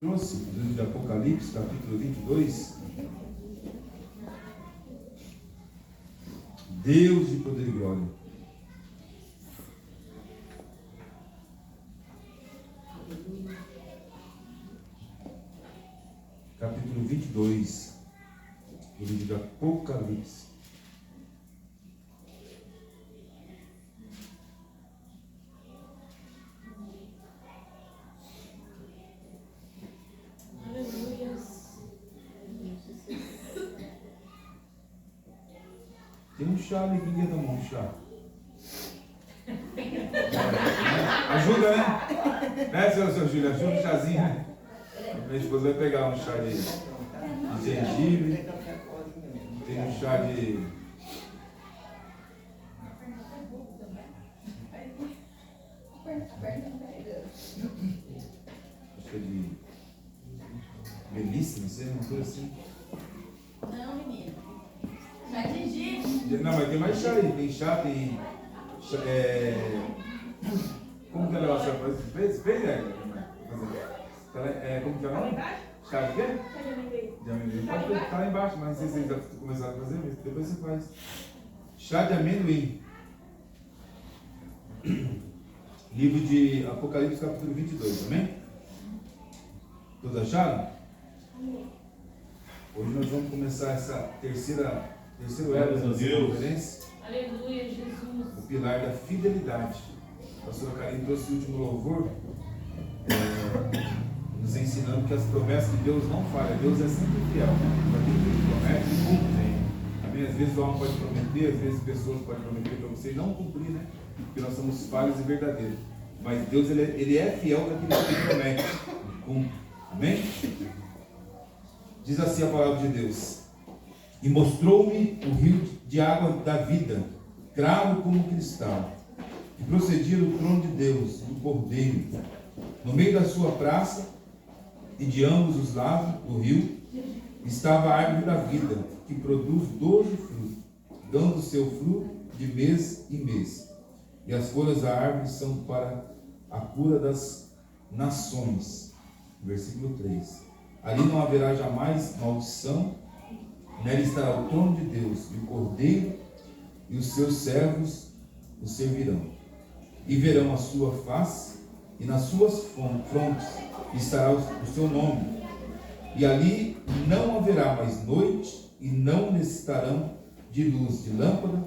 Trouxe o livro de Apocalipse, capítulo 22. Deus de poder e glória. Capítulo 22 do livro de Apocalipse. Tem um chá ali, quem quer tomar um chá? Ajuda, né? Seu Júlio, ajuda um chazinho, né? Minha esposa vai pegar um chá de gengibre. Tem um chá de... acho que é de melissa, não sei, uma coisa assim. Não, menino. Chá de gengibre. Não, mas tem mais chá aí. Tem chá, tem... como que ela fez, né? Como que é o nome? Chá de quê? Chá de amendoim. De amendoim. Pode estar lá embaixo, mas não sei se vocês já começaram a fazer, mas depois você faz. Chá de amendoim. Livro de Apocalipse, capítulo 22, amém? Todos acharam? Hoje nós vamos começar essa terceiro elo da nossa conferência. Aleluia, Jesus. O pilar da fidelidade. A pastora Karine trouxe o último louvor, nos ensinando que as promessas de Deus não falham. Deus é sempre fiel, né? Aquilo que Ele promete, cumpre. Amém? Às vezes o homem pode prometer, às vezes pessoas podem prometer para você e não cumprir, né? Porque nós somos falhos e verdadeiros. Mas Deus, ele é fiel naquilo que Ele promete. Cumpre. Amém? Diz assim a palavra de Deus: e mostrou-me o rio de água da vida, claro como cristal, que procedia do trono de Deus, do Cordeiro. No meio da sua praça e de ambos os lados do rio estava a árvore da vida, que produz 12 frutos, dando seu fruto de mês em mês. E as folhas da árvore são para a cura das nações. Versículo 3. Ali não haverá jamais maldição, nela estará o trono de Deus e o Cordeiro, e os seus servos o servirão. E verão a sua face, e nas suas frontes estará o seu nome. E ali não haverá mais noite, e não necessitarão de luz de lâmpada,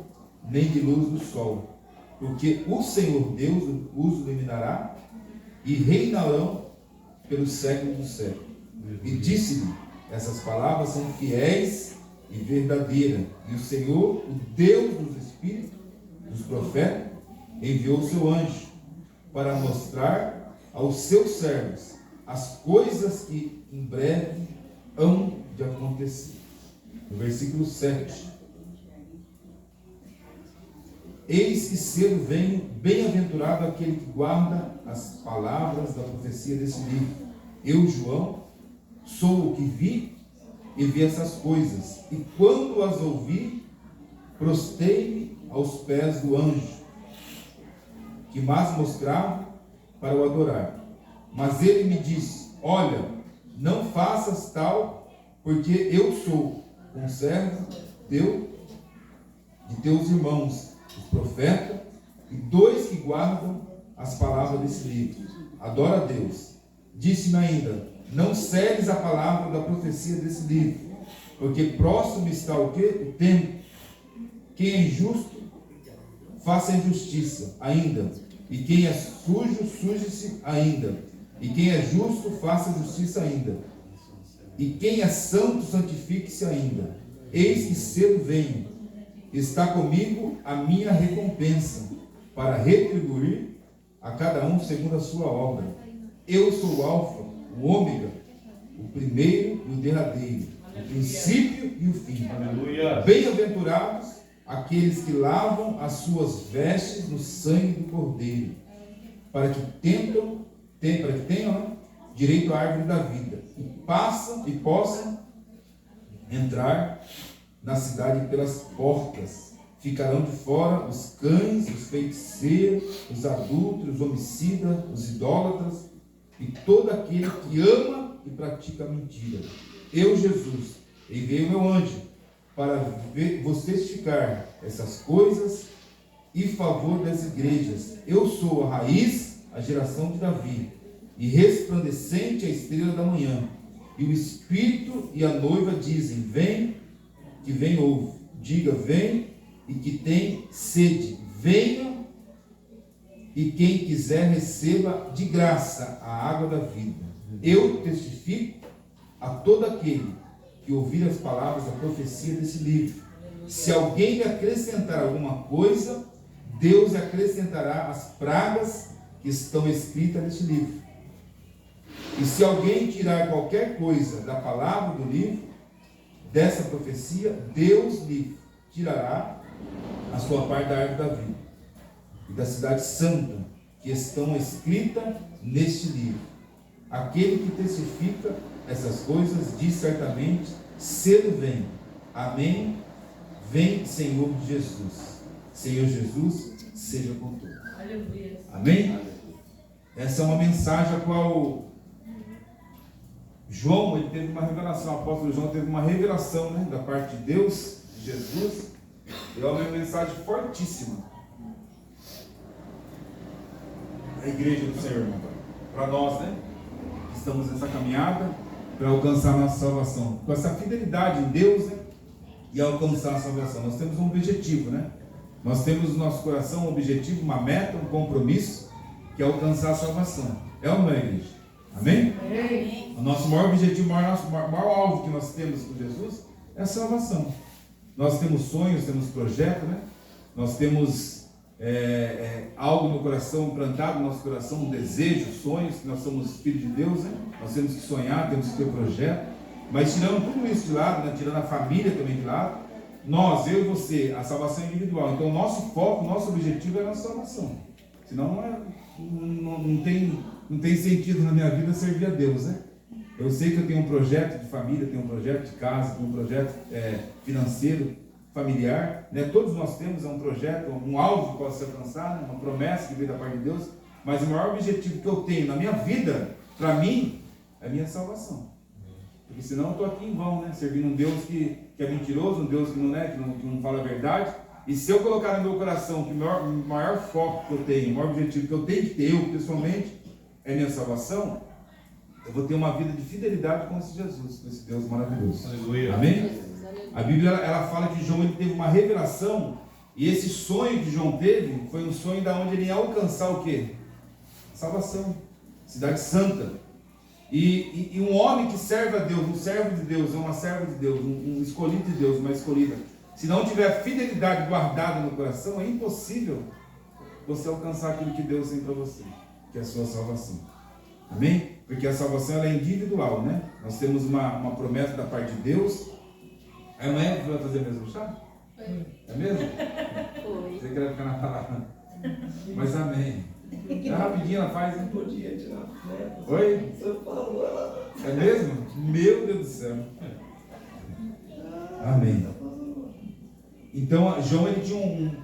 nem de luz do sol, porque o Senhor Deus os iluminará, e reinarão pelos séculos dos séculos. E disse-lhe: essas palavras são fiéis e verdadeiras, e o Senhor, o Deus dos Espíritos, dos profetas, enviou o seu anjo para mostrar aos seus servos as coisas que em breve hão de acontecer. No versículo 7: eis que cedo venho, bem-aventurado aquele que guarda as palavras da profecia desse livro. Eu, João, sou o que vi e vi essas coisas, e quando as ouvi, prostei-me aos pés do anjo que mais mostrava para o adorar. Mas ele me disse: olha, não faças tal, porque eu sou um servo teu, de teus irmãos, os profetas, e dois que guardam as palavras desse livro. Adora a Deus. Disse-me ainda: não cedes a palavra da profecia desse livro, porque próximo está o quê? O tempo. Quem é injusto, faça injustiça ainda. E quem é sujo, suje-se ainda. E quem é justo, faça justiça ainda. E quem é santo, santifique-se ainda. Eis que cedo venho. Está comigo a minha recompensa, para retribuir a cada um segundo a sua obra. Eu sou o Alfa, o Ômega, o primeiro e o derradeiro, o princípio e o fim. Aleluia. Bem-aventurados aqueles que lavam as suas vestes no sangue do Cordeiro, para que tenham direito à árvore da vida, e possam entrar na cidade pelas portas. Ficarão de fora os cães, os feiticeiros, os adúlteros, os homicidas, os idólatras, e todo aquele que ama e pratica mentira. Eu, Jesus, enviei o meu anjo para vos testificar essas coisas e favor das igrejas. Eu sou a raiz, a geração de Davi, e resplandecente a estrela da manhã. E o Espírito e a noiva dizem: vem, que vem ouve. Diga: vem, e que tem sede, venha, e quem quiser receba de graça a água da vida. Eu testifico a todo aquele que ouvir as palavras da profecia desse livro. Se alguém lhe acrescentar alguma coisa, Deus lhe acrescentará as pragas que estão escritas neste livro. E se alguém tirar qualquer coisa da palavra do livro, dessa profecia, Deus lhe tirará a sua parte da árvore da vida e da cidade santa, que estão escritas neste livro. Aquele que testifica essas coisas diz certamente: cedo vem. Amém. Vem, Senhor Jesus. Senhor Jesus, seja com todos. Aleluia. Amém? Essa é uma mensagem a qual João, ele teve uma revelação. O apóstolo João teve uma revelação, né, da parte de Deus, de Jesus. E é uma mensagem fortíssima. A igreja do Senhor, irmão, para nós, né, que estamos nessa caminhada para alcançar a nossa salvação. Com essa fidelidade em Deus, né, e alcançar a salvação. Nós temos um objetivo, né? Nós temos no nosso coração um objetivo, uma meta, um compromisso, que é alcançar a salvação. É ou não é, igreja? Amém? Amém. O nosso maior objetivo, nosso maior alvo que nós temos com Jesus é a salvação. Nós temos sonhos, temos projetos, né? Nós temos algo no coração plantado, no nosso coração, um desejo, sonhos, que nós somos filhos de Deus, né? Nós temos que sonhar, temos que ter projeto. Mas tirando tudo isso de lado, né? Tirando a família também de lado, nós, eu e você, a salvação é individual. Então o nosso foco, o nosso objetivo é a nossa salvação. Senão não tem sentido na minha vida servir a Deus, né? Eu sei que eu tenho um projeto de família, tenho um projeto de casa, tenho um projeto financeiro, familiar, né? Todos nós temos um projeto, um alvo que pode se alcançar, né? Uma promessa que veio da parte de Deus. Mas o maior objetivo que eu tenho na minha vida, para mim, é a minha salvação. Porque senão eu estou aqui em vão, né? Servindo um Deus que é mentiroso, um Deus que não fala a verdade. E se eu colocar no meu coração que o maior foco que eu tenho, o maior objetivo que eu tenho que ter, eu pessoalmente, é minha salvação, eu vou ter uma vida de fidelidade com esse Jesus, com esse Deus maravilhoso. Aleluia. Amém? A Bíblia ela fala que João ele teve uma revelação, e esse sonho que João teve foi um sonho da onde ele ia alcançar o quê? Salvação, cidade santa. E um homem que serve a Deus, um servo de Deus, uma serva de Deus, um escolhido de Deus, uma escolhida, se não tiver fidelidade guardada no coração, é impossível você alcançar aquilo que Deus tem para você, que é a sua salvação. Amém? Porque a salvação ela é individual, né? Nós temos uma promessa da parte de Deus. Amanhã vai fazer mesmo chá? Foi. É mesmo? Foi. Você quer ficar na palavra? Mas amém. Tá rapidinho ela faz, hein? Podia tirar foto. Oi? Você falou, ela. É mesmo? Meu Deus do céu. Amém. Então, João ele tinha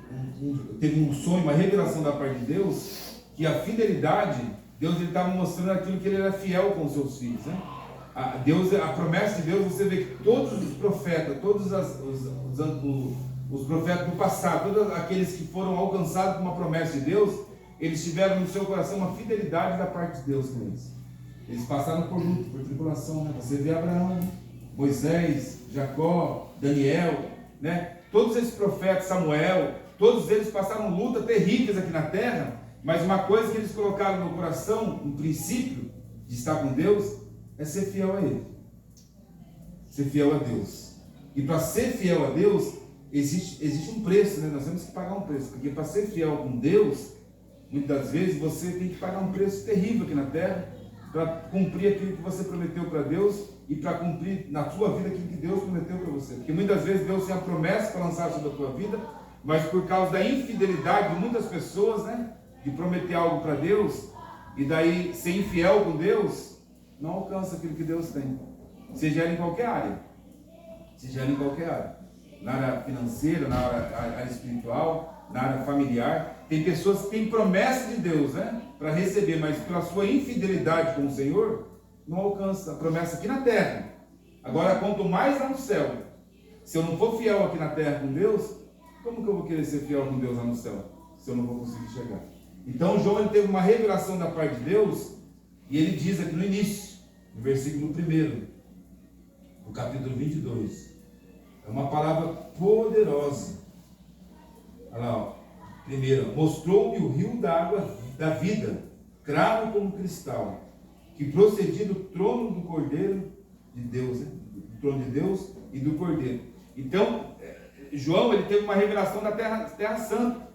teve um sonho, uma revelação da parte de Deus, que a fidelidade, Deus ele estava mostrando aquilo que ele era fiel com os seus filhos, né? A promessa de Deus, você vê que todos os profetas, todos os profetas do passado, todos aqueles que foram alcançados com uma promessa de Deus, eles tiveram no seu coração uma fidelidade da parte de Deus com eles. Eles passaram por luta, por tribulação, né? Você vê Abraão, Moisés, Jacó, Daniel, né? Todos esses profetas, Samuel, todos eles passaram lutas terríveis aqui na terra, mas uma coisa que eles colocaram no coração, um princípio de estar com Deus, é ser fiel a Ele. Ser fiel a Deus. E para ser fiel a Deus, existe um preço, né? Nós temos que pagar um preço, porque para ser fiel com Deus, muitas das vezes você tem que pagar um preço terrível aqui na terra, para cumprir aquilo que você prometeu para Deus e para cumprir na sua vida aquilo que Deus prometeu para você. Porque muitas vezes Deus tem a promessa para lançar sobre a tua vida, mas por causa da infidelidade de muitas pessoas, né, de prometer algo para Deus e daí ser infiel com Deus, não alcança aquilo que Deus tem. Seja ela em qualquer área. Seja ela em qualquer área. Na área financeira, na área espiritual, na área familiar. Tem pessoas que têm promessa de Deus, né, para receber, mas pela sua infidelidade com o Senhor, não alcança a promessa aqui na terra. Agora, quanto mais lá no céu, se eu não for fiel aqui na terra com Deus, como que eu vou querer ser fiel com Deus lá no céu, se eu não vou conseguir chegar? Então, João ele teve uma revelação da parte de Deus, e ele diz aqui no início, no versículo 1, do capítulo 22, é uma palavra poderosa. Olha lá, ó. Primeiro, mostrou-me o rio da água da vida, claro como cristal, que procedia do trono do Cordeiro de Deus, né? Do trono de Deus e do Cordeiro. Então, João ele teve uma revelação da Terra Santa.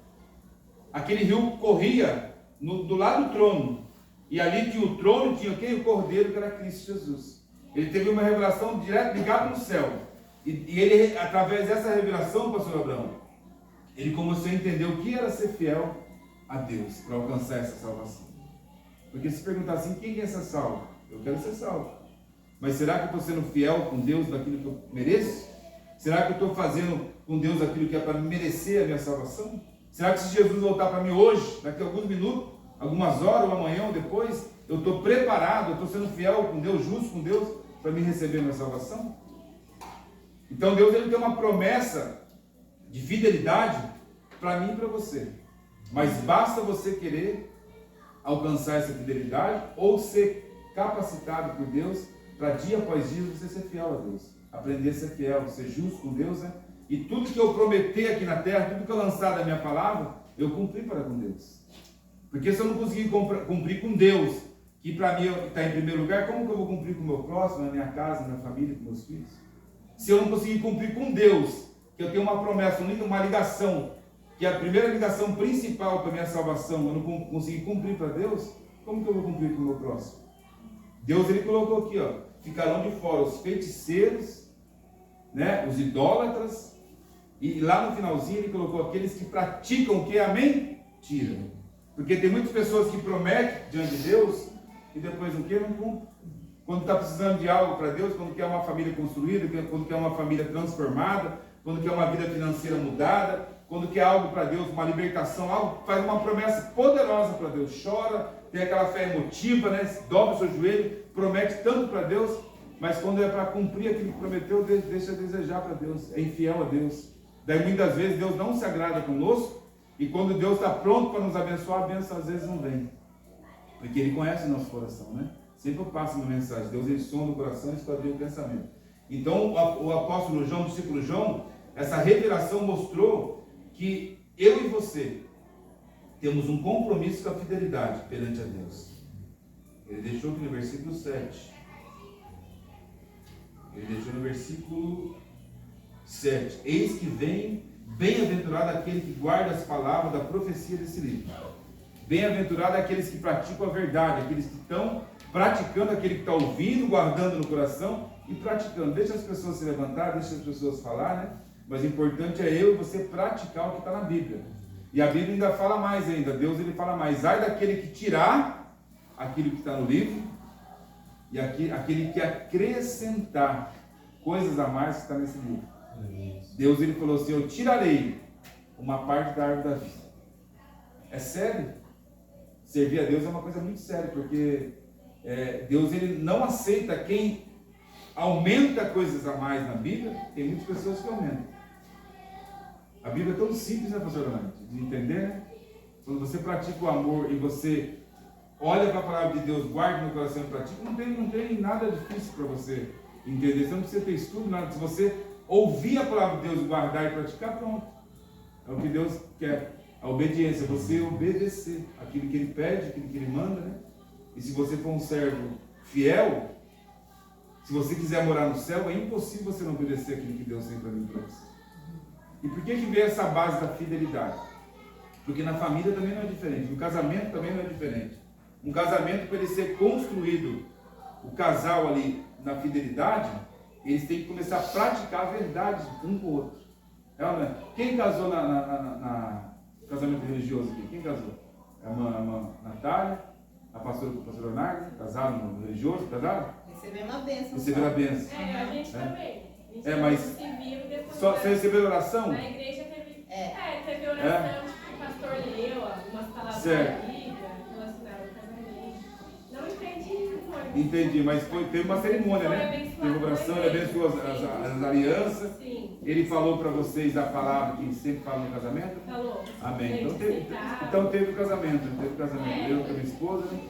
Aquele rio corria do lado do trono, e ali tinha o trono, tinha quem? O Cordeiro, que era Cristo Jesus. Ele teve uma revelação direta, ligada no céu. E ele, através dessa revelação, pastor Abraão, ele começou a entender o que era ser fiel a Deus para alcançar essa salvação. Porque se perguntar assim, quem quer ser salvo? Eu quero ser salvo. Mas será que eu estou sendo fiel com Deus daquilo que eu mereço? Será que eu estou fazendo com Deus aquilo que é para merecer a minha salvação? Será que se Jesus voltar para mim hoje, daqui a alguns minutos, algumas horas, ou amanhã, ou depois, eu estou preparado, eu estou sendo fiel com Deus, justo com Deus, para me receber a minha salvação? Então Deus ele tem uma promessa de fidelidade para mim e para você. Mas basta você querer alcançar essa fidelidade ou ser capacitado por Deus para dia após dia você ser fiel a Deus. Aprender a ser fiel, ser justo com Deus, né? E tudo que eu prometer aqui na terra, tudo que eu lançar da minha palavra, eu cumpri para com Deus. Porque se eu não conseguir cumprir com Deus, que para mim está em primeiro lugar, como que eu vou cumprir com o meu próximo, na minha casa, na minha família, com meus filhos? Se eu não conseguir cumprir com Deus, que eu tenho uma promessa, uma ligação, que é a primeira ligação principal para a minha salvação, eu não conseguir cumprir para Deus, como que eu vou cumprir com o meu próximo? Deus ele colocou aqui, ó, ficarão de fora os feiticeiros, né, os idólatras, e lá no finalzinho ele colocou aqueles que praticam o que é a mentira. Porque tem muitas pessoas que prometem diante de Deus e depois o que? Não cumprem. Quando está precisando de algo para Deus, quando quer uma família construída, quando quer uma família transformada, quando quer uma vida financeira mudada, quando quer algo para Deus, uma libertação, algo, faz uma promessa poderosa para Deus, chora, tem aquela fé emotiva, né? Dobra o seu joelho, promete tanto para Deus, mas quando é para cumprir aquilo que prometeu, deixa a desejar para Deus, é infiel a Deus. Daí muitas vezes Deus não se agrada conosco, e quando Deus está pronto para nos abençoar, a bênção às vezes não vem, porque Ele conhece o nosso coração, né? Sempre eu passo uma mensagem, Deus ele sonda o coração e esquadrinha o pensamento. Então o apóstolo João, o discípulo João, essa revelação mostrou que eu e você temos um compromisso com a fidelidade perante a Deus. Ele deixou aqui no versículo 7. Ele deixou no versículo 7. Eis que vem, bem-aventurado aquele que guarda as palavras da profecia desse livro. Bem-aventurado aqueles que praticam a verdade, aqueles que estão praticando, aquele que está ouvindo, guardando no coração e praticando. Deixa as pessoas se levantar, deixa as pessoas falar, né? Mas o importante é eu e você praticar o que está na Bíblia. E a Bíblia ainda fala mais ainda, Deus ele fala mais. Ai daquele que tirar aquilo que está no livro e aquele que acrescentar coisas a mais que está nesse livro. Deus ele falou assim, eu tirarei uma parte da árvore da vida. É sério? Servir a Deus é uma coisa muito séria, porque Deus ele não aceita quem aumenta coisas a mais na Bíblia. Tem muitas pessoas que aumentam. A Bíblia é tão simples, né, pastor Orlando, de entender, né? Quando você pratica o amor e você olha para a palavra de Deus, guarda no coração e pratica, não tem nada difícil para você entender. Você não precisa ter estudo, nada. Se você ouvir a palavra de Deus, guardar e praticar, pronto. É o que Deus quer. A obediência, você obedecer aquilo que Ele pede, aquilo que Ele manda, né? E se você for um servo fiel, se você quiser morar no céu, é impossível você não obedecer aquilo que Deus tem para mim e para você. E por que veio essa base da fidelidade? Porque na família também não é diferente, no casamento também não é diferente. Um casamento, para ele ser construído, o casal ali na fidelidade, eles têm que começar a praticar a verdade um com o outro. Quem casou na casamento religioso aqui? Quem casou? É a Natália, a pastora com o pastor Leonardo, casaram no religioso, casaram? Receberam a bênção. Receberam a bênção. A gente também. Mas civil, depois só você recebeu oração? na igreja teve, teve oração, tipo, o pastor leu algumas palavras certo. da Bíblia, relacionadas ao casamento. Não entendi muito, Entendi, mas teve uma cerimônia, né? Teve oração, ele abençoou as alianças. Sim. Ele falou para vocês a palavra que sempre fala no casamento? Falou. Amém. Então teve o casamento, Eu com a minha esposa, né?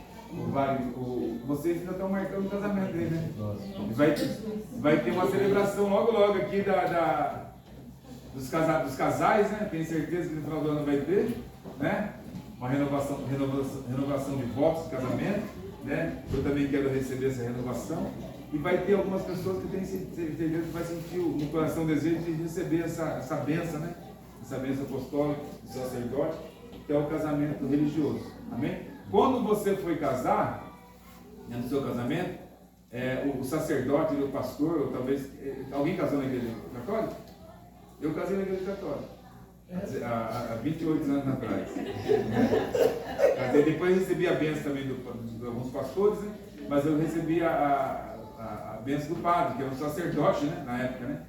Vocês ainda estão marcando o casamento aí, né? Vai ter uma celebração logo aqui dos casais, né? Tenho certeza que no final do ano vai ter, né? Uma renovação de votos de casamento, né? Eu também quero receber essa renovação. E vai ter algumas pessoas que têm certeza que vai sentir no coração o desejo de receber essa bênção, né? Essa bênção apostólica do sacerdote, que é o casamento religioso. Amém? Quando você foi casar, né, no seu casamento, o sacerdote, o pastor, ou talvez. Alguém casou na igreja católica? Eu casei na igreja católica. Há 28 anos atrás. Depois recebi a bênção também de alguns pastores, né? Mas eu recebi a bênção do padre, que era um sacerdote, né? Na época, né?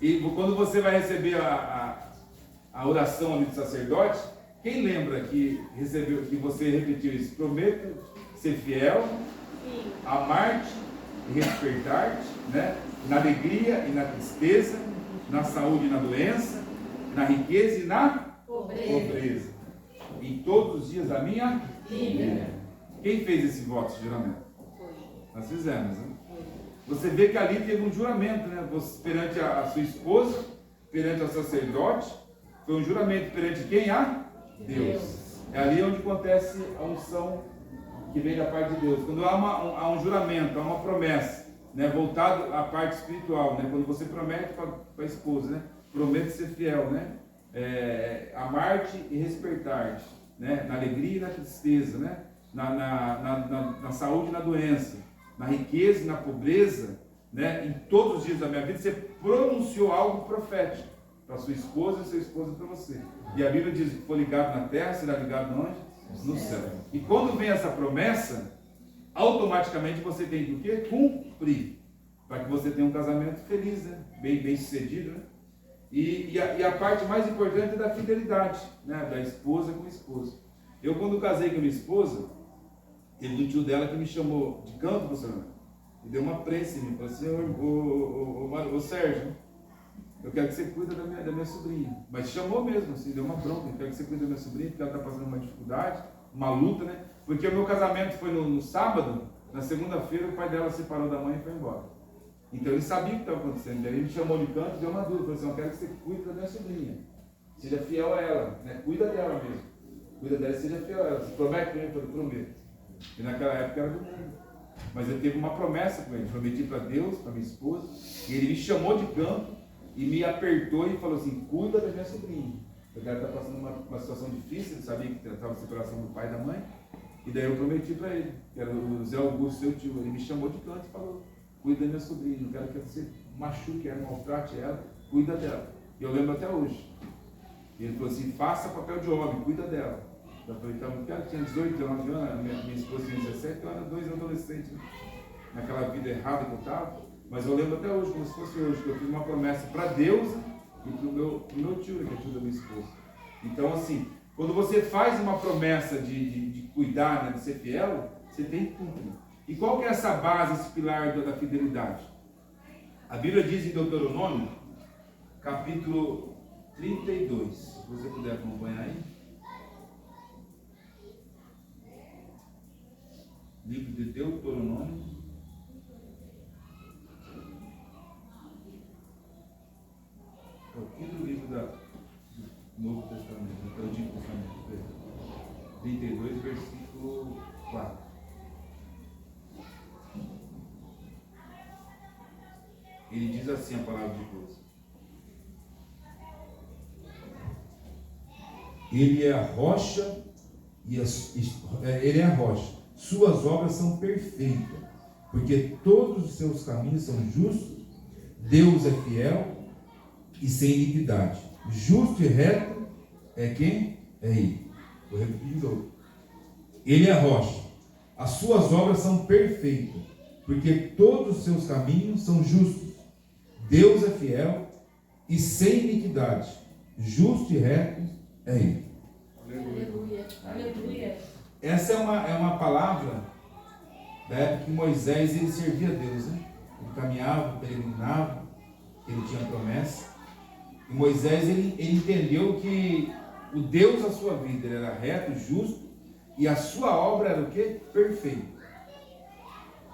E quando você vai receber a oração ali do sacerdote, quem lembra que você repetiu isso? Prometo ser fiel, amar-te e respeitar-te, né? Na alegria e na tristeza, na saúde e na doença, na riqueza e na pobreza. Em todos os dias da minha vida. Quem fez esse voto de juramento? Nós fizemos, né? Você vê que ali teve um juramento, né? Você, perante a sua esposa, perante o sacerdote, foi um juramento perante quem? A Deus. É ali onde acontece a unção que vem da parte de Deus. Quando há um juramento, há uma promessa, né? Voltado à parte espiritual, né? Quando você promete para a esposa, né? Promete ser fiel, né? Amar-te e respeitar-te, né? Na alegria e na tristeza, né? Na saúde e na doença, na riqueza e na pobreza, né? Em todos os dias da minha vida, você pronunciou algo profético para sua esposa e sua esposa para você. E a Bíblia diz que foi ligado na terra, será ligado onde? No céu. E quando vem essa promessa, automaticamente você tem que o quê? Cumprir. Para que você tenha um casamento feliz, né? Bem sucedido, né? E a parte mais importante é da fidelidade, né? Da esposa com o esposo. Eu, quando casei com a minha esposa, teve um tio dela que me chamou de canto, pastor, e deu uma prensa em mim. Falou assim: ô Sérgio, eu quero que você cuide da minha sobrinha. Mas chamou mesmo, assim, deu uma bronca. Eu quero que você cuide da minha sobrinha, porque ela está passando uma dificuldade, uma luta, né? Porque o meu casamento foi no sábado, na segunda-feira o pai dela separou da mãe e foi embora. Então ele sabia o que estava acontecendo. Daí ele me chamou de canto e deu uma dúvida. Falou assim: eu quero que você cuide da minha sobrinha. Seja fiel a ela, né? Cuida dela mesmo. Cuida dela e seja fiel a ela. Você promete para mim? Eu falei: prometo. E naquela época era do mundo. Mas eu tive uma promessa com ele. Prometi para Deus, para minha esposa. E ele me chamou de canto e me apertou e falou assim: cuida da minha sobrinha. Porque ela está passando uma situação difícil. Ele sabia que estava a separação do pai e da mãe. E daí eu prometi para ele, que era o Zé Augusto, seu tio. Ele me chamou de canto e falou: cuida da minha sobrinha, não quero que você machuque ela, maltrate ela, cuida dela. E eu lembro até hoje. E ele falou assim: faça papel de homem, cuida dela. Eu falei: então, ela tinha 18, 19 anos, minha esposa tinha 17, eu era 2 adolescentes, né? Naquela vida errada que eu estava. Mas eu lembro até hoje, como se fosse hoje, que eu fiz uma promessa para Deus e para o meu tio, que é tio da minha esposa. Então, assim, quando você faz uma promessa de cuidar, né, de ser fiel, você tem que cumprir. E qual que é essa base, esse pilar da fidelidade? A Bíblia diz em Deuteronômio, capítulo 32, se você puder acompanhar aí. Livro de Deuteronômio. É o quinto livro do Novo Testamento, do Antigo Testamento. 32, versículo 4. Ele diz assim a palavra de Deus: Ele é a rocha, ele é a rocha, suas obras são perfeitas, porque todos os seus caminhos são justos. Deus é fiel e sem iniquidade. Justo e reto é quem? É Ele. Vou repetir de novo. Ele é a rocha, as suas obras são perfeitas, porque todos os seus caminhos são justos. Deus é fiel e sem iniquidade. Justo e reto é Ele. Aleluia. Aleluia. Essa é uma palavra da época que Moisés ele servia a Deus, né? Ele caminhava, peregrinava, ele tinha promessa. E Moisés ele entendeu que o Deus da sua vida ele era reto, justo, e a sua obra era o quê? Perfeita.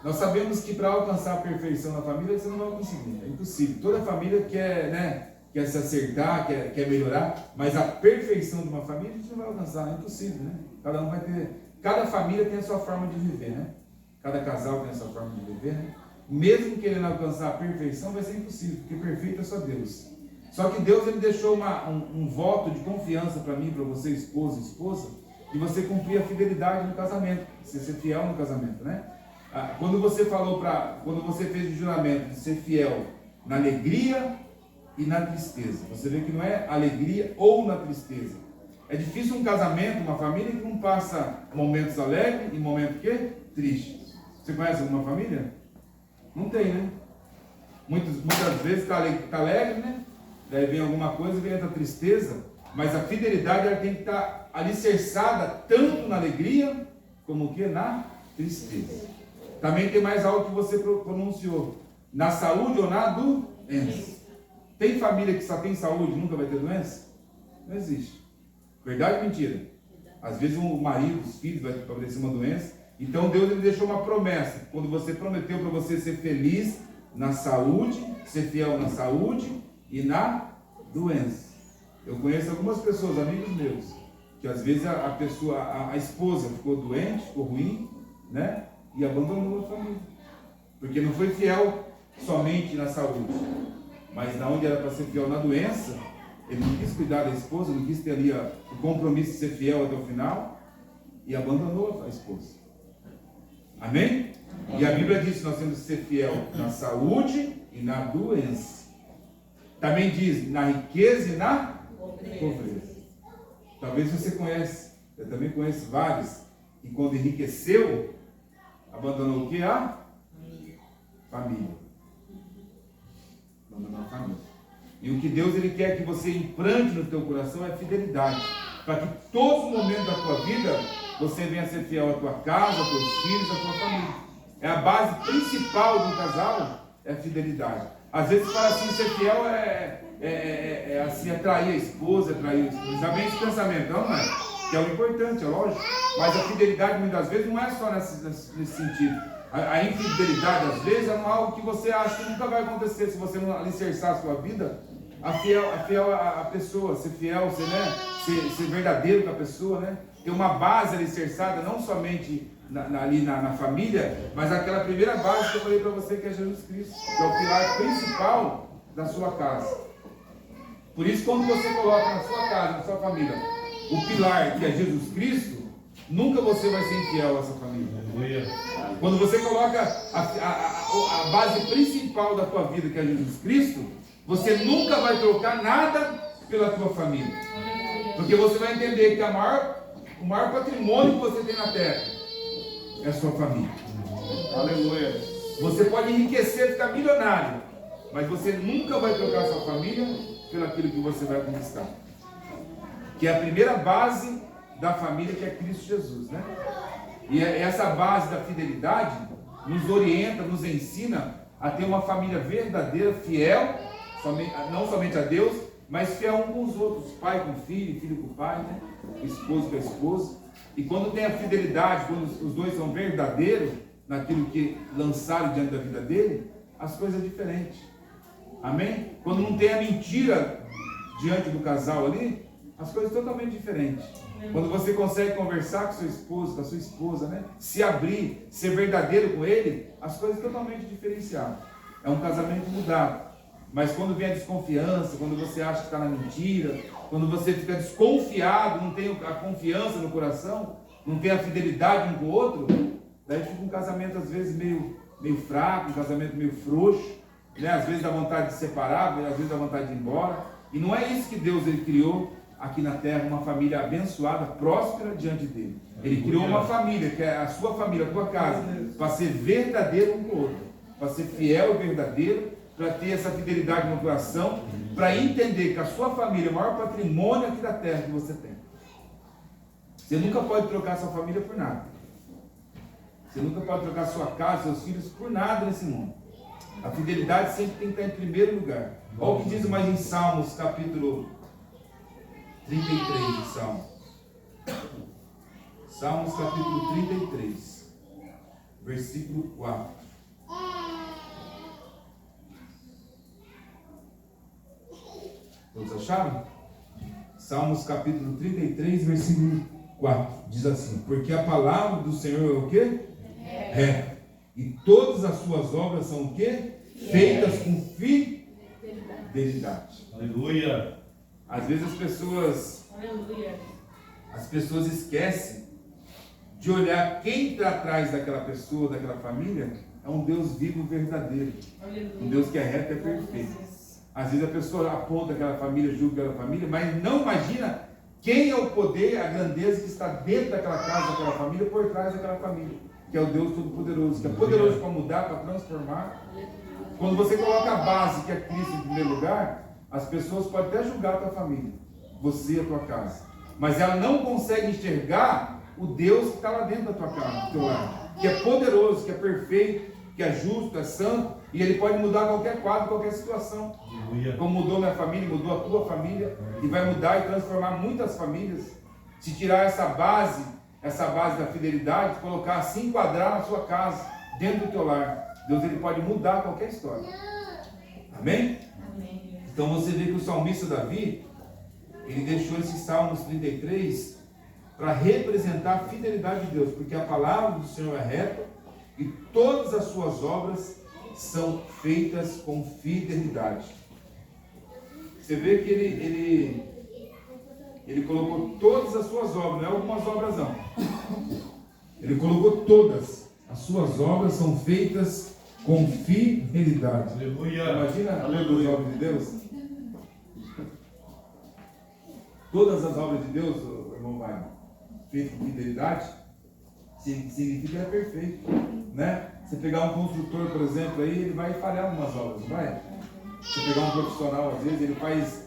Nós sabemos que para alcançar a perfeição na família você não vai conseguir, é impossível. Toda família quer, né, quer se acertar, quer melhorar, mas a perfeição de uma família a gente não vai alcançar, é impossível, né? Cada família tem a sua forma de viver, né? Cada casal tem a sua forma de viver, né? Mesmo querendo alcançar a perfeição vai ser impossível, porque perfeito é só Deus. Só que Deus ele deixou um voto de confiança para mim, para você, esposa, de você cumprir a fidelidade no casamento, você ser fiel no casamento, né? Quando você quando você fez o juramento de ser fiel na alegria e na tristeza, você vê que não é alegria ou na tristeza. É difícil um casamento, uma família que não passa momentos alegres e momentos quê? Tristes. Você conhece alguma família? Não tem, né? Muitas vezes está alegre, né? Daí vem alguma coisa, vem a tristeza, mas a fidelidade ela tem que estar alicerçada tanto na alegria como que na tristeza. Também tem mais algo que você pronunciou, na saúde ou na doença. Tem família que só tem saúde e nunca vai ter doença? Não existe. Verdade ou mentira? Às vezes o marido, os filhos vai padecer uma doença. Então Deus ele deixou uma promessa. Quando você prometeu para você ser feliz na saúde, ser fiel na saúde e na doença. Eu conheço algumas pessoas, amigos meus, que às vezes a esposa ficou doente, ficou ruim, né? E abandonou a família. Porque não foi fiel somente na saúde, mas na onde era para ser fiel na doença, ele não quis cuidar da esposa, não quis ter ali o compromisso de ser fiel até o final e abandonou a esposa. Amém? E a Bíblia diz que nós temos que ser fiel na saúde e na doença. Também diz na riqueza e na pobreza. Talvez você conhece, eu também conheço vários, que quando enriqueceu, abandonou o que? A família. Abandonou a família. E o que Deus ele quer que você implante no teu coração é fidelidade. Para que todos os momentos da tua vida você venha a ser fiel à tua casa, aos teus filhos, à tua família. É a base principal do casal, é a fidelidade. Às vezes fala assim, ser fiel é assim, atrair a esposa, atrair os filhos. Já vem esse pensamento, não é? Que é o importante, é lógico. Mas a fidelidade muitas vezes não é só nesse sentido. A infidelidade às vezes é algo que você acha que nunca vai acontecer se você não alicerçar a sua vida. A fiel a pessoa, ser fiel, ser verdadeiro com a pessoa, né? Ter uma base alicerçada não somente ali na família, mas aquela primeira base que eu falei para você, que é Jesus Cristo, que é o pilar principal da sua casa. Por isso, quando você coloca na sua casa, na sua família, o pilar que é Jesus Cristo, nunca você vai ser infiel a essa família. Quando você coloca a base principal da tua vida, que é Jesus Cristo, você nunca vai trocar nada pela tua família. Porque você vai entender que o maior patrimônio que você tem na terra é a sua família. Aleluia. Você pode enriquecer, ficar milionário, mas você nunca vai trocar a sua família pelo aquilo que você vai conquistar. Que é a primeira base da família, que é Cristo Jesus, né? E essa base da fidelidade nos orienta, nos ensina a ter uma família verdadeira, fiel, não somente a Deus, mas fiel um com os outros, pai com filho, filho com pai, né? Esposo com a esposa. E quando tem a fidelidade, quando os dois são verdadeiros naquilo que lançaram diante da vida dele, as coisas são diferentes. Amém? Quando não tem a mentira diante do casal ali, as coisas são totalmente diferentes. Quando você consegue conversar com seu esposo, com a sua esposa, né? Se abrir, ser verdadeiro com ele, as coisas são totalmente diferenciadas. É um casamento mudado. Mas quando vem a desconfiança, quando você acha que está na mentira, quando você fica desconfiado, não tem a confiança no coração, não tem a fidelidade um com o outro, daí fica um casamento às vezes meio fraco, um casamento meio frouxo, né? Às vezes dá vontade de separar, às vezes dá vontade de ir embora. E não é isso que Deus ele criou aqui na terra, uma família abençoada, próspera diante dele. Ele criou uma família, que é a sua família, a tua casa, para ser verdadeiro um com o outro, para ser fiel e verdadeiro, para ter essa fidelidade no coração, para entender que a sua família é o maior patrimônio aqui da terra que você tem. Você nunca pode trocar a sua família por nada. Você nunca pode trocar sua casa, seus filhos, por nada nesse mundo. A fidelidade sempre tem que estar em primeiro lugar. Olha o que diz mais em Salmos, capítulo 33 de Salmos. Salmos, capítulo 33, versículo 4. Todos acharam? Salmos, capítulo 33, versículo 4. Diz assim: porque a palavra do Senhor é o quê? Reta. E todas as suas obras são o quê? Feitas com fidelidade. Aleluia. Às vezes as pessoas esquecem de olhar quem está atrás daquela pessoa, daquela família. É um Deus vivo e verdadeiro. Um Deus que é reto e é perfeito. Às vezes a pessoa aponta aquela família, julga aquela família, mas não imagina quem é o poder, a grandeza que está dentro daquela casa, daquela família, por trás daquela família, que é o Deus Todo-Poderoso, que é poderoso para mudar, para transformar. Quando você coloca a base, que é Cristo, em primeiro lugar, as pessoas podem até julgar a tua família, você e a tua casa, mas ela não consegue enxergar o Deus que está lá dentro da tua casa, do teu lar, que é poderoso, que é perfeito, que é justo, é santo, e ele pode mudar qualquer quadro, qualquer situação. Como mudou minha família, mudou a tua família, e vai mudar e transformar muitas famílias. Se tirar essa base da fidelidade, colocar assim, enquadrar na sua casa, dentro do teu lar, Deus ele pode mudar qualquer história. Amém? Amém. Então você vê que o salmista Davi, ele deixou esse Salmos 33 para representar a fidelidade de Deus, porque a palavra do Senhor é reta e todas as suas obras são feitas com fidelidade. Você vê que ele colocou todas as suas obras, não é algumas obras não. Ele colocou todas. As suas obras são feitas com fidelidade. Aleluia. Imagina todas as obras de Deus. Todas as obras de Deus, irmão Wagner, feitas com fidelidade, significa que é perfeito, né? Você pegar um construtor, por exemplo, aí ele vai falhar algumas obras, não vai? Você pegar um profissional, às vezes ele faz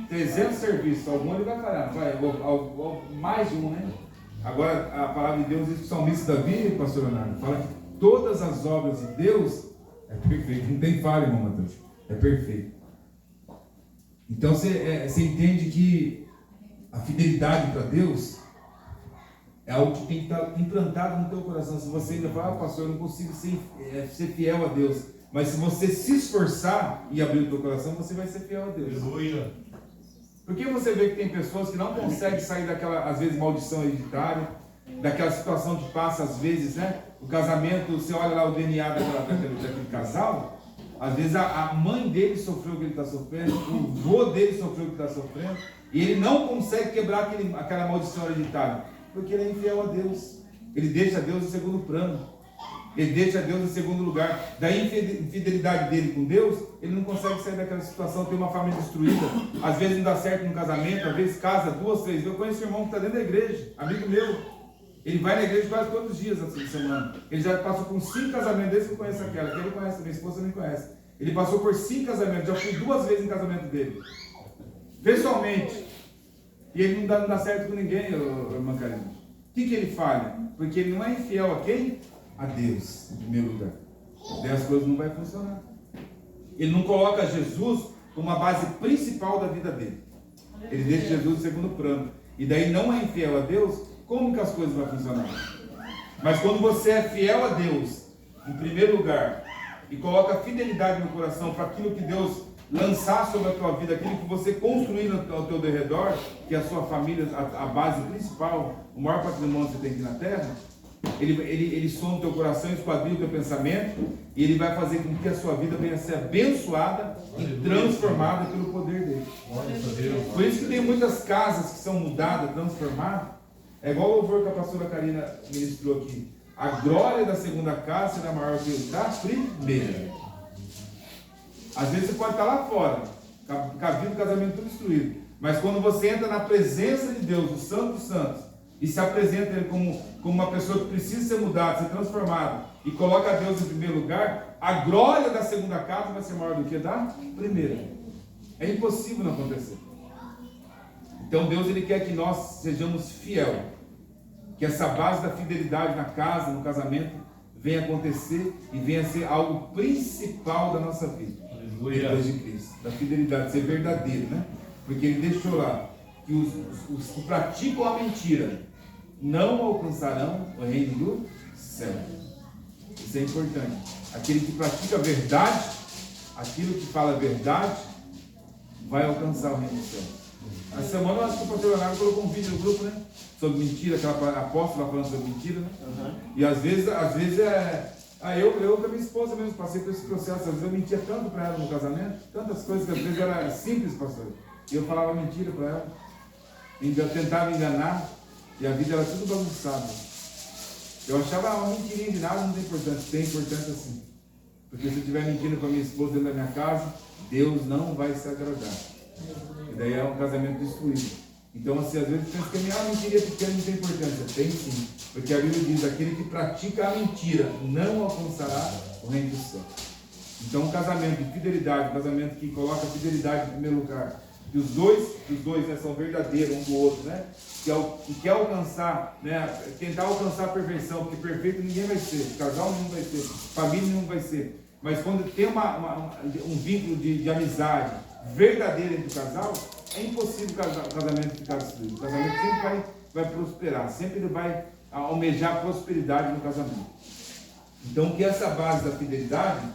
300 serviços, algum ele vai falhar, não vai? Ou mais de um, né? Agora a palavra de Deus diz que o salmista Davi, pastor Leonardo, fala que todas as obras de Deus é perfeito, não tem falha, irmão Mateus, é perfeito. Então você entende que a fidelidade para Deus é algo que tem que estar implantado no teu coração. Se você ainda fala, pastor, eu não consigo ser fiel a Deus, mas se você se esforçar e abrir o teu coração, você vai ser fiel a Deus. Aleluia. Porque você vê que tem pessoas que não conseguem sair daquela, às vezes, maldição hereditária, daquela situação que passa, às vezes, né? O casamento, você olha lá o DNA daquele casal, às vezes a mãe dele sofreu o que ele está sofrendo, o vô dele sofreu o que está sofrendo, e ele não consegue quebrar aquela maldição hereditária, porque ele é infiel a Deus. Ele deixa Deus em segundo plano. Ele deixa Deus em segundo lugar. Da infidelidade dele com Deus, ele não consegue sair daquela situação, ter uma família destruída. Às vezes não dá certo no casamento, às vezes casa 2, 3 vezes. Eu conheço um irmão que está dentro da igreja, amigo meu. Ele vai na igreja quase todos os dias essa semana. Ele já passou por 5 casamentos desde que eu conheço aquela. Que ele conhece, minha esposa também conhece. Ele passou por 5 casamentos, já fui 2 vezes em casamento dele. Pessoalmente. E ele não dá certo com ninguém, irmã Karina. O que ele falha? Porque ele não é infiel a quem? A Deus, em primeiro lugar. Daí as coisas não vão funcionar. Ele não coloca Jesus como a base principal da vida dele. Ele deixa Jesus em segundo plano. E daí não é infiel a Deus, como que as coisas vão funcionar? Mas quando você é fiel a Deus, em primeiro lugar, e coloca fidelidade no coração para aquilo que Deus lançar sobre a tua vida, aquilo que você construir ao teu redor, que é a sua família, a base principal, o maior patrimônio que você tem aqui na terra, ele soma o teu coração, esquadrinha o teu pensamento, e ele vai fazer com que a sua vida venha a ser abençoada e transformada pelo poder dele. Por isso que tem muitas casas que são mudadas, transformadas. É igual o louvor que a pastora Karina ministrou aqui. A glória da segunda casa será maior que o da primeira. Às vezes você pode estar lá fora, com a vida do casamento tudo destruído. Mas quando você entra na presença de Deus, o Santo dos Santos, e se apresenta ele como uma pessoa que precisa ser mudada, ser transformada, e coloca a Deus em primeiro lugar, a glória da segunda casa vai ser maior do que a da primeira. É impossível não acontecer. Então Deus ele quer que nós sejamos fiel Que essa base da fidelidade na casa, no casamento, venha acontecer e venha ser algo principal da nossa vida. Depois de Cristo. Da fidelidade, ser verdadeiro, né? Porque ele deixou lá que os que praticam a mentira não alcançarão o reino do céu. Isso é importante. Aquele que pratica a verdade, aquilo que fala a verdade, vai alcançar o reino do céu. A semana, eu acho que o pastor Leonardo colocou um vídeo no grupo, né? Sobre mentira, aquela apóstola falando sobre mentira, né? E às vezes é... eu com a minha esposa mesmo passei por esse processo. Às vezes eu mentia tanto para ela no casamento, tantas coisas que às vezes era simples, pastor. E eu falava mentira para ela. Eu tentava enganar e a vida era tudo bagunçada. Eu achava uma mentirinha de nada, não tem importância. Tem importância sim. Porque se eu estiver mentindo com a minha esposa dentro da minha casa, Deus não vai se agradar. E daí é um casamento destruído. Então, assim, às vezes pensa que a minha mentirinha pequena não tem importância. Tem sim. Porque a Bíblia diz: aquele que pratica a mentira não alcançará o reino do céu. Então, um casamento de fidelidade, um casamento que coloca a fidelidade em primeiro lugar, que os dois né, são verdadeiros um do outro, né? Que quer alcançar, né? Tentar alcançar a perfeição, porque perfeito ninguém vai ser, casal nenhum vai ser, família nenhum vai ser. Mas quando tem um vínculo de amizade verdadeiro entre o casal, é impossível o casamento ficar destruído. O casamento sempre vai prosperar, sempre ele vai almejar prosperidade no casamento. Então, que essa base da fidelidade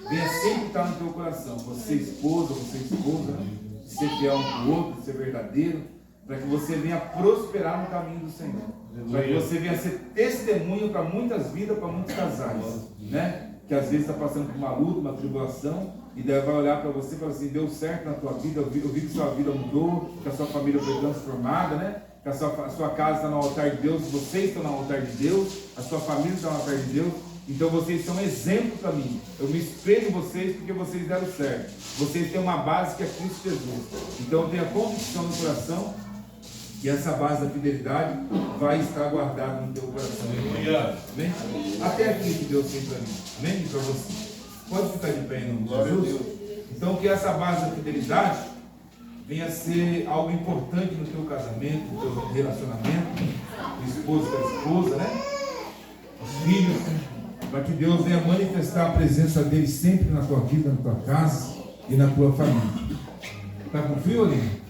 venha sempre estar no teu coração. Você esposa, de ser fiel um para o outro, de ser verdadeiro, para que você venha prosperar no caminho do Senhor. Para que você venha ser testemunho para muitas vidas, para muitos casais, né? Que às vezes está passando por uma luta, uma tribulação, e daí vai olhar para você e falar assim: deu certo na tua vida, eu vi que sua vida mudou, que a sua família foi transformada, né? Que a sua casa está no altar de Deus, vocês estão no altar de Deus, a sua família está no altar de Deus. Então vocês são exemplo para mim. Eu me espelho em vocês porque vocês deram certo. Vocês têm uma base que é Cristo Jesus. Então eu tenho a convicção no coração que essa base da fidelidade vai estar guardada no teu coração. Amém? Até aqui que Deus tem para mim. Amém? Para você. Pode ficar de pé em nome de Jesus. Então que essa base da fidelidade venha a ser algo importante no teu casamento, no teu relacionamento, o esposo com a esposa, né? Os filhos, para que Deus venha manifestar a presença dele sempre na tua vida, na tua casa e na tua família. Está com frio, Aline?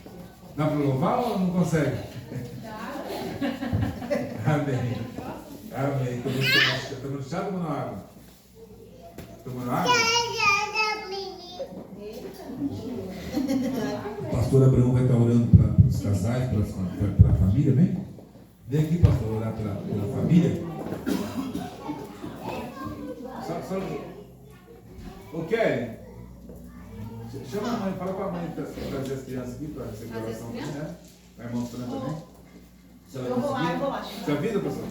Dá para louvar ou não consegue? Amém. Amém. Estou tomando chá ou tomando água? Tomando água? O pastor Abraão vai estar orando para os casais, para a família, vem? Vem aqui, pastor, orar pela família. Ô Kelly, chama a mãe, fala para a mãe trazer as crianças aqui para essa oração aqui, né? Vai mostrando também. Eu vou lá. Você avisa, pastor?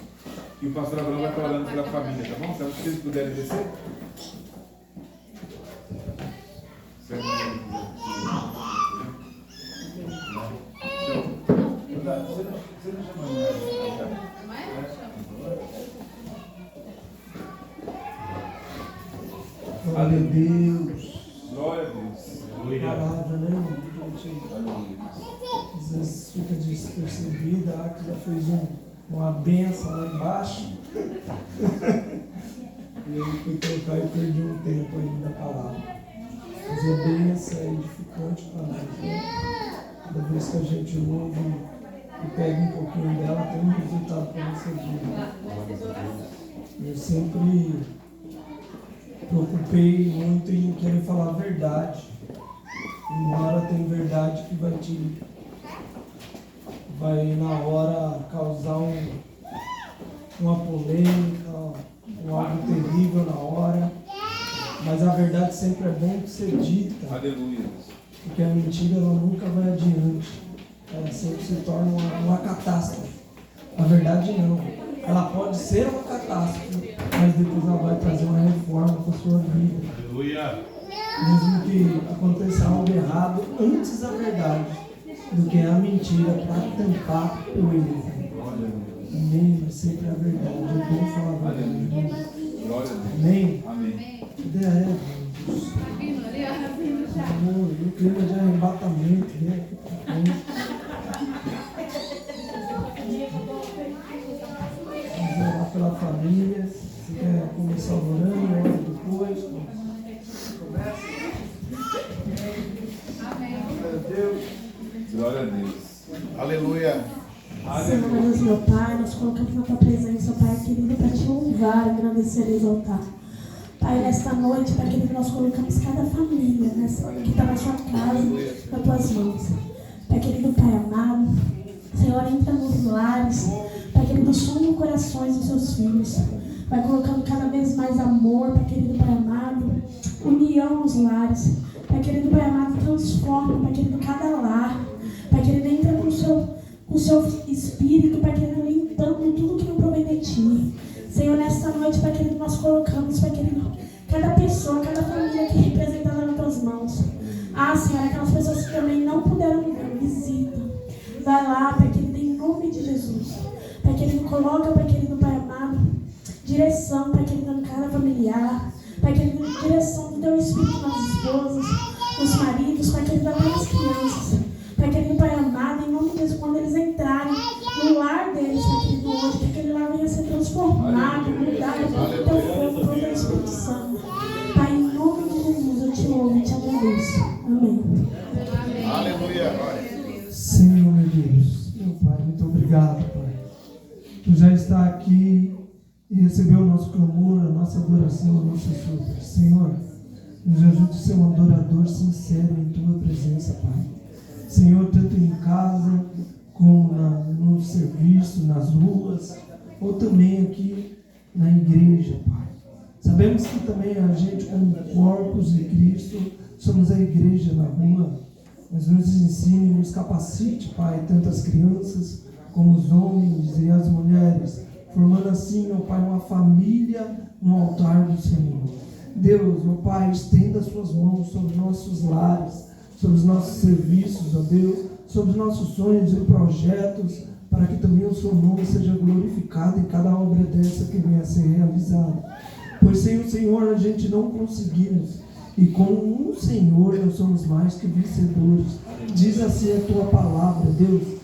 Que o pastor Abraão vai estar orando pela família, tá bom? Se vocês puderem descer. Se a mãe você não chama a mãe? Glória a Deus. Glória a Deus. Palavra, né? Às vezes fica despercebida, a que já fez uma benção lá embaixo. E aí fui trocar e perdi um tempo aí da palavra. Mas a benção é edificante para nós, né? Cada vez que a gente ouve e pega um pouquinho dela, tem um resultado para nossa vida. Eu sempre preocupei muito em querer falar a verdade. Embora tem verdade que vai na hora causar uma polêmica, algo terrível na hora. Mas a verdade sempre é bom que ser dita. Aleluia. Porque a mentira ela nunca vai adiante. Ela sempre se torna uma catástrofe. A verdade não. Ela pode ser uma catástrofe, mas depois ela vai trazer uma reforma para a sua vida. Aleluia. Mesmo que aconteça algo errado antes da verdade, do que a mentira para tampar o erro. Amém? Mas sempre a verdade. É bom falar a verdade. Glória a Deus. Amém? Amém. Deus. Amor, e o clima de arrebatamento, né? Deus. Glória a Deus. Aleluia. Senhor Deus, meu Pai, nós colocamos na tua presença, Pai querido, para te louvar, agradecer e exaltar. Pai, nesta noite, Pai querido, nós colocamos cada família que está na sua casa, nas tuas mãos. Pai querido, Pai amado, Senhor, entra nos lares, Pai querido, sonha os corações dos seus filhos. Vai colocando cada vez mais amor, Pai querido, Pai amado, união nos lares. Pai querido, Pai amado, transforma, Pai querido, cada lar. Pai querido, entra com o seu espírito, Pai querido, limpando tudo que não provém de ti. Senhor, nesta noite, Pai querido, nós colocamos, Pai querido, cada pessoa, cada família aqui representada nas tuas mãos. Ah, Senhor, aquelas pessoas que também não puderam vir, visita. Vai lá, Pai querido, em nome de Jesus. Pai querido, coloca, Pai querido, Pai amado, direção, Pai querido, em cada familiar. Pai querido, direção do teu espírito nas esposas, nos maridos, Pai querido, até nas crianças. Pai querido, Pai amado, em nome de Jesus, quando eles entrarem no lar deles, Pai querido, hoje, que aquele lar venha ser transformado, mudado pelo teu fogo, pelo teu Espírito Santo. Pai, em nome de Jesus, eu te louvo e te agradeço. Amém. Aleluia. Senhor, meu Deus, meu Pai, muito obrigado, Pai. Tu já está aqui e recebeu o nosso clamor, a nossa adoração, a nossa súplica. Senhor, nos ajude a ser um adorador sincero em tua presença, Pai. Senhor, tanto em casa, como no serviço, nas ruas, ou também aqui na igreja, Pai. Sabemos que também a gente, como corpos de Cristo, somos a igreja na rua, mas nos ensine, nos capacite, Pai, tanto as crianças como os homens e as mulheres, formando assim, meu Pai, uma família no altar do Senhor. Deus, meu Pai, estenda as suas mãos sobre nossos lares, sobre os nossos serviços, ó Deus, sobre os nossos sonhos e projetos, para que também o seu nome seja glorificado em cada obra dessa que venha a ser realizada. Pois sem o Senhor a gente não conseguimos, e com um Senhor nós somos mais que vencedores. Diz assim a tua palavra, Deus.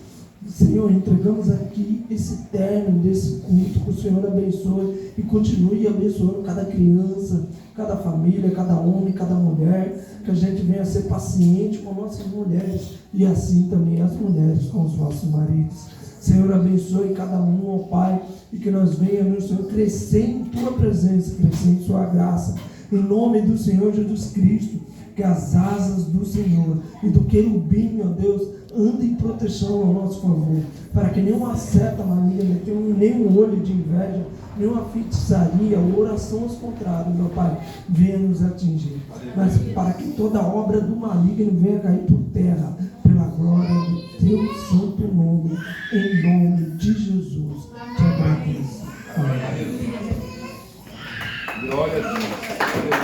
Senhor, entregamos aqui esse término desse culto, que o Senhor abençoe e continue abençoando cada criança, cada família, cada homem, cada mulher, que a gente venha a ser paciente com nossas mulheres e assim também as mulheres com os nossos maridos. Senhor, abençoe cada um, ó Pai, e que nós venhamos, Senhor, crescer em tua presença, crescer em sua graça, em nome do Senhor Jesus Cristo. Que as asas do Senhor e do querubim, ó Deus, andem em proteção ao nosso favor, para que nenhuma seta maligna, nenhum olho de inveja, nenhuma feitiçaria ou oração aos contrários, ó Pai, venha nos atingir, mas para que toda obra do maligno venha cair por terra, pela glória do teu santo nome, em nome de Jesus, te agradeço. Amém. Glória a Deus.